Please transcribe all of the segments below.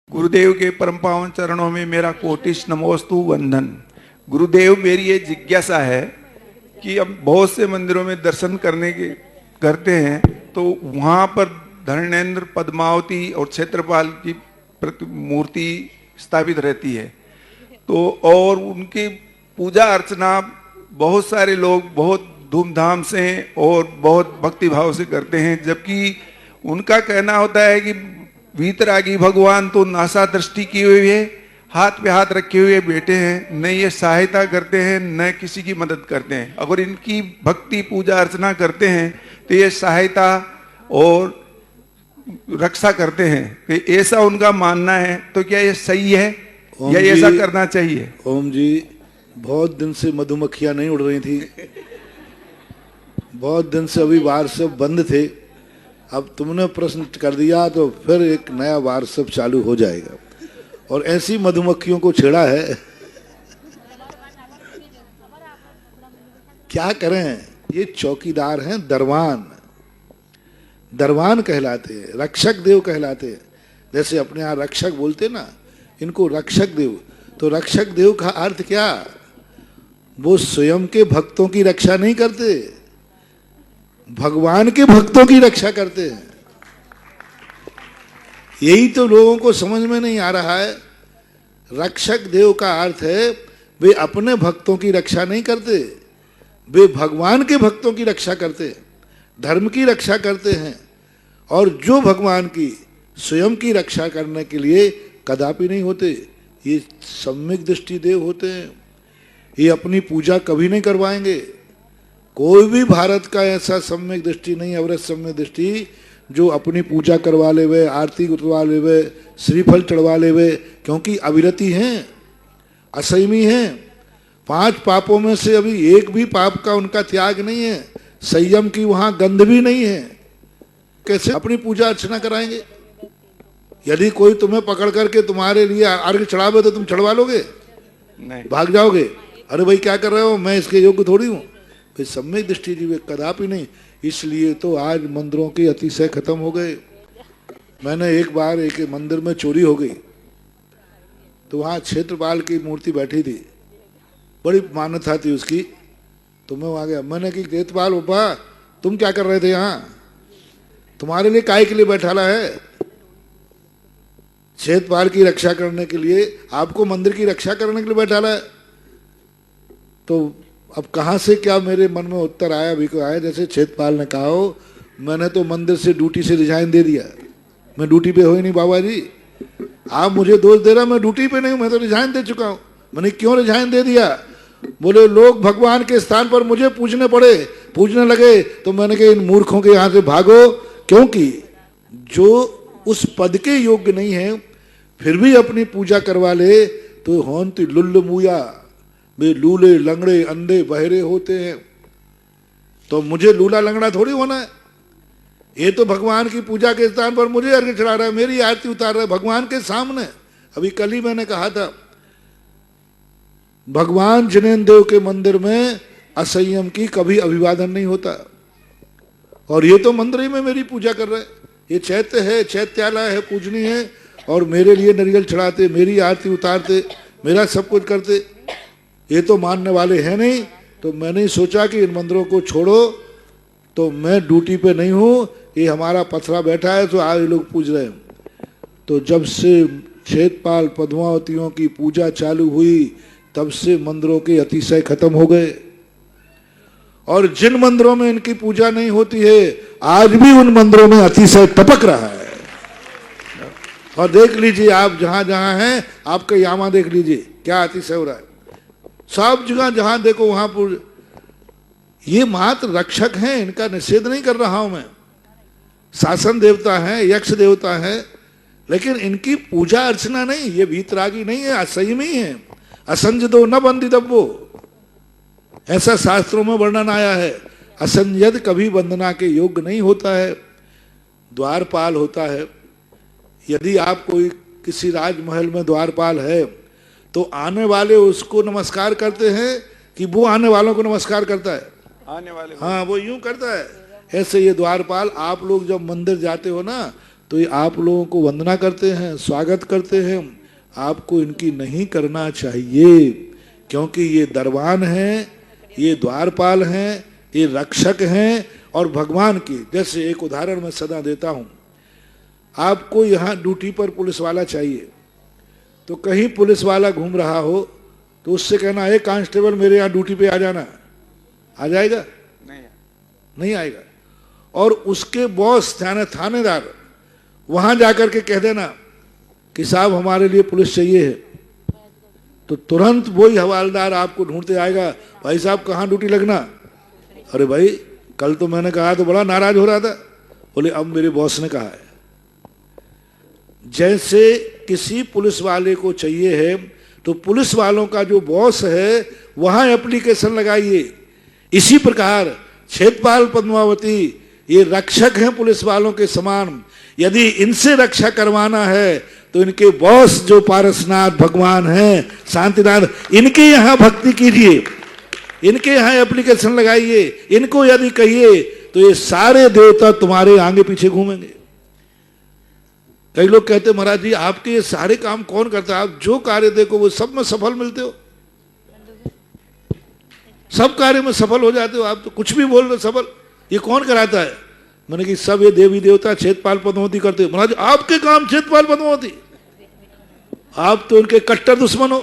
गुरुदेव के परम पावन चरणों में मेरा कोटिश नमोस्तु वंदन। गुरुदेव, मेरी ये जिज्ञासा है कि अब बहुत से मंदिरों में दर्शन करते हैं तो वहाँ पर धर्मेंद्र, पद्मावती और क्षेत्रपाल की मूर्ति स्थापित रहती है, तो और उनकी पूजा अर्चना बहुत सारे लोग बहुत धूमधाम से और बहुत भक्तिभाव से करते हैं, जबकि उनका कहना होता है कि वीतरागी भगवान तो नासा दृष्टि किए हुए हाथ पे हाथ रखे हुए बैठे हैं, न ये सहायता करते हैं न किसी की मदद करते हैं। अगर इनकी भक्ति पूजा अर्चना करते हैं तो ये सहायता और रक्षा करते हैं, तो ऐसा उनका मानना है। तो क्या ये सही है या ऐसा करना चाहिए? ओम जी, बहुत दिन से मधुमक्खियां नहीं उड़ रही थी, बहुत दिन से अभी वार्षिक बंद थे। अब तुमने प्रश्न कर दिया तो फिर एक नया वार्षिक चालू हो जाएगा, और ऐसी मधुमक्खियों को छेड़ा है, क्या करें। ये चौकीदार हैं, दरवान दरवान कहलाते हैं, रक्षक देव कहलाते हैं। जैसे अपने यहाँ रक्षक बोलते ना, इनको रक्षक देव। तो रक्षक देव का अर्थ क्या? वो स्वयं के भक्तों की रक्षा नहीं करते, भगवान के भक्तों की रक्षा करते हैं। यही तो लोगों को समझ में नहीं आ रहा है। रक्षक देव का अर्थ है वे अपने भक्तों की रक्षा नहीं करते, वे भगवान के भक्तों की रक्षा करते हैं, धर्म की रक्षा करते हैं। और जो भगवान की स्वयं की रक्षा करने के लिए कदापि नहीं होते, ये सम्यक दृष्टि देव होते हैं। ये अपनी पूजा कभी नहीं करवाएंगे। कोई भी भारत का ऐसा सम्यक दृष्टि नहीं, अवरत सम्यक दृष्टि, जो अपनी पूजा करवा ले वे, आरती उतरवा ले वे, श्रीफल चढ़वा ले वे, क्योंकि अविरति हैं, असंयमी हैं। 5 पापों में से अभी एक भी पाप का उनका त्याग नहीं है, संयम की वहां गंध भी नहीं है। कैसे अपनी पूजा अर्चना कराएंगे? यदि कोई तुम्हें पकड़ करके तुम्हारे लिए अर्घ चढ़ावे तो तुम चढ़वा लोगे? नहीं, भाग जाओगे, अरे भाई क्या कर रहे हो, मैं इसके योग्य थोड़ी हूँ। फिर सम्यक दृष्टि जीवे कदापि नहीं। इसलिए तो आज मंदिरों के अतिशय खत्म हो गए। मैंने एक बार एक मंदिर में चोरी हो गई, तो वहाँ क्षेत्रपाल की मूर्ति बैठी थी, बड़ी मान्यता थी उसकी। तो मैं वहाँ गया, मैंने कि क्षेत्रपाल बाबा तुम क्या कर रहे थे यहाँ? तुम्हारे लिए काय के लिए बैठाला है? क्षेत्रपाल की रक्षा करने के लिए, आपको मंदिर की रक्षा करने के लिए बैठाला है। तो अब कहाँ से क्या मेरे मन में उत्तर आया, अभी को आया, जैसे क्षेत्रपाल ने कहा हो, मैंने तो मंदिर से ड्यूटी से रिजाइन दे दिया। मैं ड्यूटी पे हो ही नहीं बाबा जी, आप मुझे दोष दे रहा, मैं ड्यूटी पे नहीं हूँ, मैं तो रिजाइन दे चुका हूँ। मैंने क्यों रिजाइन दे दिया? बोले लोग भगवान के स्थान पर मुझे पूजने पड़े, पूजने लगे। तो मैंने कहा इन मूर्खों के यहाँ से भागो, क्योंकि जो उस पद के योग्य नहीं है फिर भी अपनी पूजा करवा ले तो होंती लुल्ल मुया, वे लूले लंगड़े अंधे बहरे होते हैं। तो मुझे लूला लंगड़ा थोड़ी होना है। ये तो भगवान की पूजा के स्थान पर मुझे अर्घ्य चढ़ा रहा है, मेरी आरती उतार रहा है भगवान के सामने। अभी कल ही मैंने कहा था, भगवान जिनेन्द्र देव के मंदिर में असंयम की कभी अभिवादन नहीं होता। और ये तो मंदिर ही में मेरी पूजा कर रहे हैं। ये चैत्य है, चैत्यालय है, पूजनीय है, और मेरे लिए नारियल चढ़ाते, मेरी आरती उतारते, मेरा सब कुछ करते। ये तो मानने वाले हैं नहीं। तो मैंने सोचा कि इन मंदिरों को छोड़ो, तो मैं ड्यूटी पे नहीं हूँ, ये हमारा पथरा बैठा है तो आज लोग पूज रहे हैं। तो जब से क्षेत्रपाल पद्मावतियों की पूजा चालू हुई तब से मंदिरों के अतिशय खत्म हो गए। और जिन मंदिरों में इनकी पूजा नहीं होती है आज भी उन मंदिरों में अतिशय टपक रहा है। और देख लीजिए आप जहां जहां हैं, आपका यामा देख लीजिए क्या अतिशय हो रहा है। सब जगह जहां देखो वहां पर ये मात्र रक्षक हैं, इनका निषेध नहीं कर रहा हूं मैं। शासन देवता है, यक्ष देवता है, लेकिन इनकी पूजा अर्चना नहीं। ये वीतरागी नहीं है, असंयमी है। असंजदो न बंदितव्यो, ऐसा शास्त्रों में वर्णन आया है। असंयद कभी वंदना के योग्य नहीं होता है, द्वारपाल होता है। यदि आप कोई किसी राजमहल में द्वारपाल है तो आने वाले उसको नमस्कार करते हैं कि वो आने वालों को नमस्कार करता है? आने वाले, हाँ, वो यूं करता है। ऐसे ये द्वारपाल, आप लोग जब मंदिर जाते हो ना तो ये आप लोगों को वंदना करते हैं, स्वागत करते हैं। आपको इनकी नहीं करना चाहिए, क्योंकि ये दरबान हैं, ये द्वारपाल हैं, ये रक्षक हैं और भगवान की। जैसे एक उदाहरण मैं सदा देता हूं, आपको यहाँ ड्यूटी पर पुलिस वाला चाहिए, तो कहीं पुलिस वाला घूम रहा हो तो उससे कहना, हे कांस्टेबल मेरे यहाँ ड्यूटी पे आ जाना, आ जाएगा? नहीं आएगा। और उसके बॉस थानेदार वहां जाकर के कह देना कि साहब हमारे लिए पुलिस चाहिए है, तो तुरंत वही हवालदार आपको ढूंढते आएगा, भाई साहब कहाँ ड्यूटी लगना? अरे भाई कल तो मैंने कहा तो बड़ा नाराज हो रहा था। बोले अब मेरे बॉस ने कहा है। जैसे किसी पुलिस वाले को चाहिए है तो पुलिस वालों का जो बॉस है वहां एप्लीकेशन लगाइए। इसी प्रकार क्षेत्रपाल पद्मावती ये रक्षक हैं पुलिस वालों के समान। यदि इनसे रक्षा करवाना है तो इनके बॉस जो पारसनाथ भगवान हैं, शांतिनाथ, इनके यहाँ भक्ति कीजिए, इनके यहाँ एप्लीकेशन लगाइए। इनको यदि कहिए तो ये सारे देवता तुम्हारे आगे पीछे घूमेंगे। कई लोग कहते महाराज जी आपके ये सारे काम कौन करता है? आप जो कार्य देखो वो सब में सफल मिलते हो, सब कार्य में सफल हो जाते हो। आप तो कुछ भी बोल रहे सफल, ये कौन कराता है? मैंने कि सब ये देवी देवता क्षेत्रपाल पद्मावती करते हो। महाराज आपके काम क्षेत्रपाल पद्मावती, आप तो इनके कट्टर दुश्मन हो।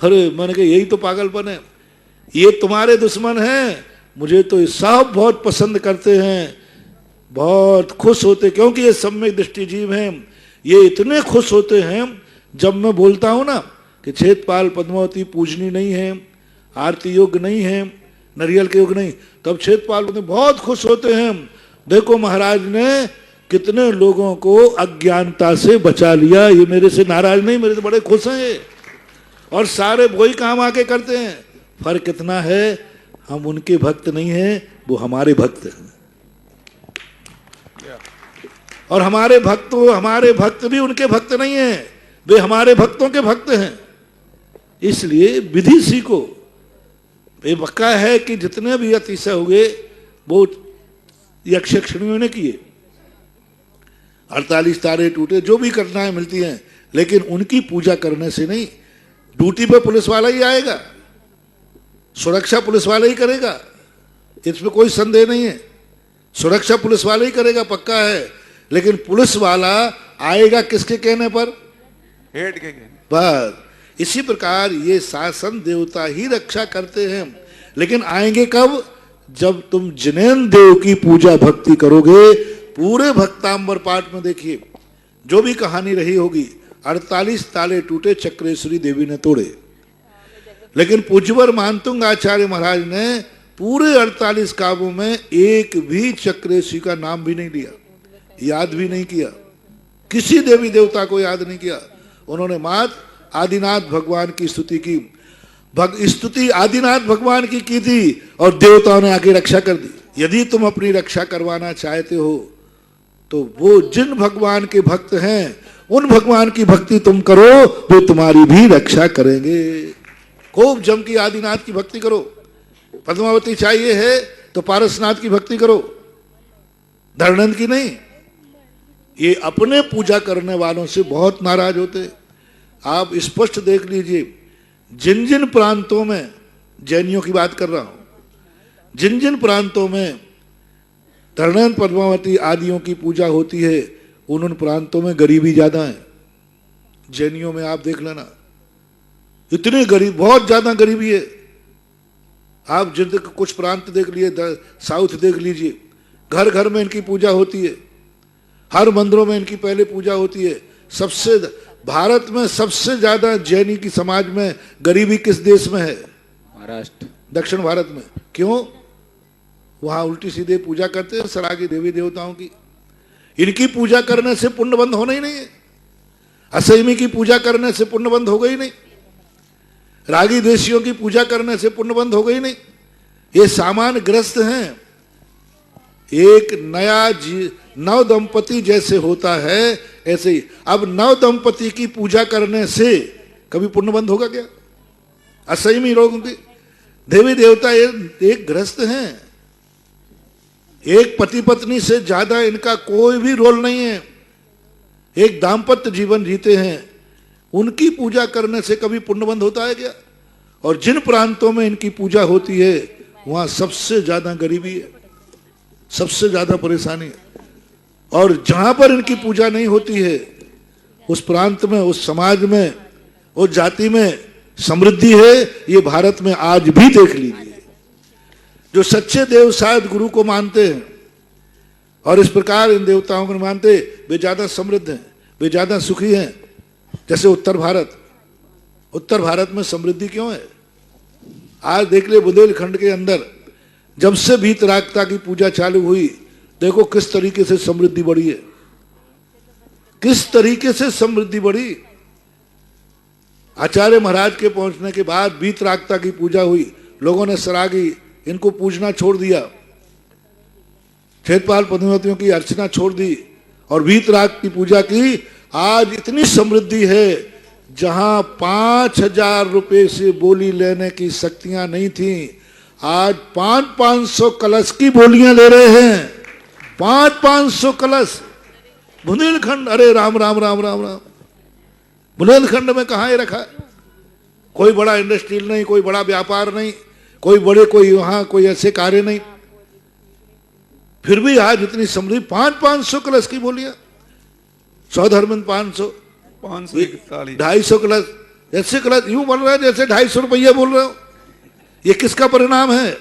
अरे मैंने कहा यही तो पागलपन है, ये तुम्हारे दुश्मन हैं। मुझे तो ये सब बहुत पसंद करते हैं, बहुत खुश होते, क्योंकि ये सम्यक दृष्टि जीव हैं। ये इतने खुश होते हैं जब मैं बोलता हूं ना कि क्षेत्रपाल पद्मावती पूजनी नहीं है, आरती योग्य नहीं है, नरियल के योग्य नहीं, तब क्षेत्रपाल बहुत खुश होते हैं। देखो महाराज ने कितने लोगों को अज्ञानता से बचा लिया, ये मेरे से नाराज नहीं, मेरे तो बड़े खुश हैं ये। और सारे वही काम आके करते हैं। फर्क इतना है हम उनके भक्त नहीं हैं, वो हमारे भक्त हैं। और हमारे भक्त भी उनके भक्त नहीं हैं, वे हमारे भक्तों के भक्त हैं। इसलिए विधि सीखो। ये पक्का है कि जितने भी अतिशय हुए वो यक्षिणियों ने किए, 48 तारे टूटे, जो भी घटनाएं मिलती हैं, लेकिन उनकी पूजा करने से नहीं। ड्यूटी पे पुलिस वाला ही आएगा, सुरक्षा पुलिस वाला ही करेगा, इसमें कोई संदेह नहीं है। सुरक्षा पुलिस वाला ही करेगा, पक्का है। लेकिन पुलिस वाला आएगा किसके कहने पर? हेड के कहने। बस इसी प्रकार ये शासन देवता ही रक्षा करते हैं। लेकिन आएंगे कब? जब तुम जिनेन्द्र देव की पूजा भक्ति करोगे। पूरे भक्तांबर पाठ में देखिए जो भी कहानी रही होगी, 48 ताले टूटे चक्रेश्वरी देवी ने तोड़े, लेकिन पूज्यवर मानतुंग आचार्य महाराज ने पूरे 48 काव्यों में एक भी चक्रेश्वरी का नाम भी नहीं लिया, याद भी नहीं किया, किसी देवी देवता को याद नहीं किया। उन्होंने मात्र आदिनाथ भगवान की स्तुति की। स्तुति आदिनाथ भगवान की थी और देवताओं ने आके रक्षा कर दी। यदि तुम अपनी रक्षा करवाना चाहते हो तो वो जिन भगवान के भक्त हैं उन भगवान की भक्ति तुम करो, वे तुम्हारी भी रक्षा करेंगे। खूब जम की आदिनाथ की भक्ति करो। पद्मावती चाहिए है तो पारसनाथ की भक्ति करो, धर्णंद की नहीं। ये अपने पूजा करने वालों से बहुत नाराज होते। आप स्पष्ट देख लीजिए, जिन जिन प्रांतों में, जैनियों की बात कर रहा हूं, जिन जिन प्रांतों में धर्णंद पद्मावती आदियों की पूजा होती है उन प्रांतों में गरीबी ज्यादा है। जैनियों में आप देख लेना, इतने गरीब, बहुत ज्यादा गरीबी है। आप जिन कुछ प्रांत देख लिए, साउथ देख लीजिए, घर घर में इनकी पूजा होती है, हर मंदिरों में इनकी पहले पूजा होती है। सबसे भारत में सबसे ज्यादा जैनी की समाज में गरीबी किस देश में है? महाराष्ट्र, दक्षिण भारत में। क्यों? वहां उल्टी सीधे पूजा करते हैं सरागी देवी देवताओं की। इनकी पूजा करने से पुण्य बंद होना ही नहीं है। असैमी की पूजा करने से पुण्य बंद हो गई नहीं, रागी देशियों की पूजा करने से पुण्य बंद हो गई नहीं। ये सामान्य ग्रस्त हैं। एक नया नव दंपति जैसे होता है ऐसे ही अब नव दंपति की पूजा करने से कभी पुण्य बंद होगा क्या? असैमी लोगों की देवी देवता एक ग्रस्त हैं, एक पति पत्नी से ज्यादा इनका कोई भी रोल नहीं है। एक दाम्पत्य जीवन जीते हैं, उनकी पूजा करने से कभी पुण्यबंध होता है क्या? और जिन प्रांतों में इनकी पूजा होती है वहां सबसे ज्यादा गरीबी है, सबसे ज्यादा परेशानी है। और जहां पर इनकी पूजा नहीं होती है उस प्रांत में, उस समाज में, उस जाति में समृद्धि है। ये भारत में आज भी देख लीजिए। जो सच्चे देव शायद गुरु को मानते हैं और इस प्रकार इन देवताओं को नहीं मानते, वे ज्यादा समृद्ध हैं, वे ज्यादा सुखी हैं। जैसे उत्तर भारत में समृद्धि क्यों है? आज देख ले बुंदेलखंड के अंदर जब से वीतरागता की पूजा चालू हुई, देखो किस तरीके से समृद्धि बढ़ी है, किस तरीके से समृद्धि बढ़ी। आचार्य महाराज के पहुंचने के बाद वीतरागता की पूजा हुई, लोगों ने सरागी, इनको पूजना छोड़ दिया, क्षेत्रपाल पद्मावतियों की अर्चना छोड़ दी और वीतराग की पूजा की। आज इतनी समृद्धि है, जहां 5,000 रुपए से बोली लेने की शक्तियां नहीं थी, आज 500 कलश की बोलियां ले रहे हैं। 500 कलश बुंदेलखंड। अरे राम राम राम राम राम। बुंदेलखंड में कहां ये रखा? कोई बड़ा इंडस्ट्रियल नहीं, कोई बड़ा व्यापार नहीं, कोई वहां कोई ऐसे कार्य नहीं, फिर भी आज इतनी समृद्धि। 500 कलश की बोलियां, 100 धर्म 500, 250 कलश, ऐसे कलश यूं बोल रहा है जैसे 250 रुपया बोल रहे हो। ये किसका परिणाम है?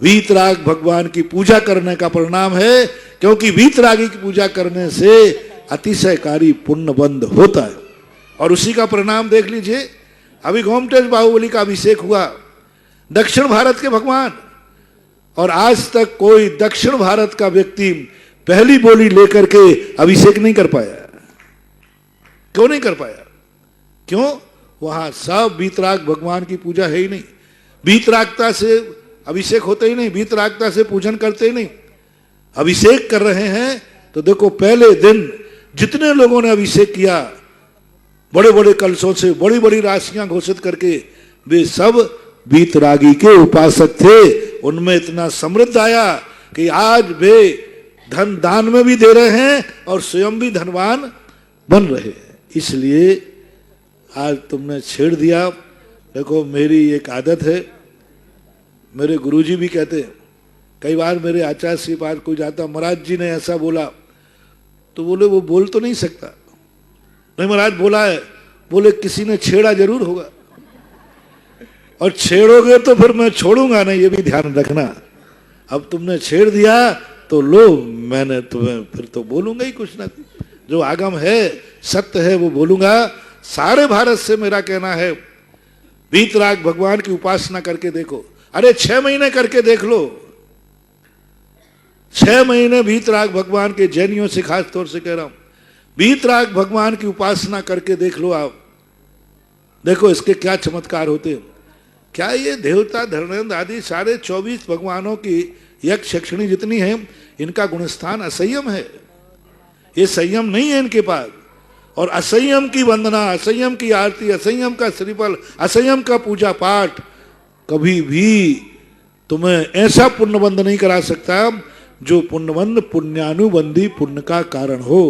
वीतराग भगवान की पूजा करने का परिणाम है, क्योंकि वीतरागी की पूजा करने से अतिशयकारी पुण्य बंध होता है। और उसी का परिणाम देख लीजिए, अभी गोमटेश बाहुबली का अभिषेक हुआ, दक्षिण भारत के भगवान, और आज तक कोई दक्षिण भारत का व्यक्ति पहली बोली लेकर के अभिषेक नहीं कर पाया। क्यों नहीं कर पाया? क्यों? वहां सब वीतराग भगवान की पूजा है ही नहीं, वीतरागता से अभिषेक होते ही नहीं, वीतरागता से पूजन करते ही नहीं। अभिषेक कर रहे हैं तो देखो, पहले दिन जितने लोगों ने अभिषेक किया, बड़े बड़े कलशों से बड़ी बड़ी राशियां घोषित करके, वे सब वीतरागी के उपासक थे। उनमें इतना समृद्ध आया कि आज वे धन दान में भी दे रहे हैं और स्वयं भी धनवान बन रहे हैं। इसलिए आज तुमने छेड़ दिया। देखो, मेरी एक आदत है, मेरे गुरुजी भी कहते हैं, कई बार मेरे आचार्य से बात कोई जाता, महाराज जी ने ऐसा बोला, तो बोले वो बोल तो नहीं सकता। नहीं महाराज बोला है, बोले किसी ने छेड़ा जरूर होगा, और छेड़ोगे तो फिर मैं छोड़ूंगा नहीं, ये भी ध्यान रखना। अब तुमने छेड़ दिया तो लो, मैंने तुम्हें फिर तो बोलूंगा ही कुछ ना कुछ, जो आगम है सत्य है वो बोलूंगा। सारे भारत से मेरा कहना है, वीतराग भगवान की उपासना करके देखो। अरे 6 महीने करके देख लो, 6 महीने वीतराग भगवान के, जैनियों से खास तौर से कह रहा हूं, वीतराग भगवान की उपासना करके देख लो आप। देखो इसके क्या चमत्कार होते हैं। क्या ये देवता धर्मेंद्र आदि सारे 24 भगवानों की यक्ष यक्षिणी जितनी है, इनका गुणस्थान असंयम है। ये संयम नहीं है इनके पास। और असंयम की वंदना, असंयम की आरती, असंयम का श्रीफल, असंयम का पूजा पाठ कभी भी तुम्हें ऐसा पुण्यबंध नहीं करा सकता जो पुण्यबंध पुण्यानुबंधी पुण्य का कारण हो।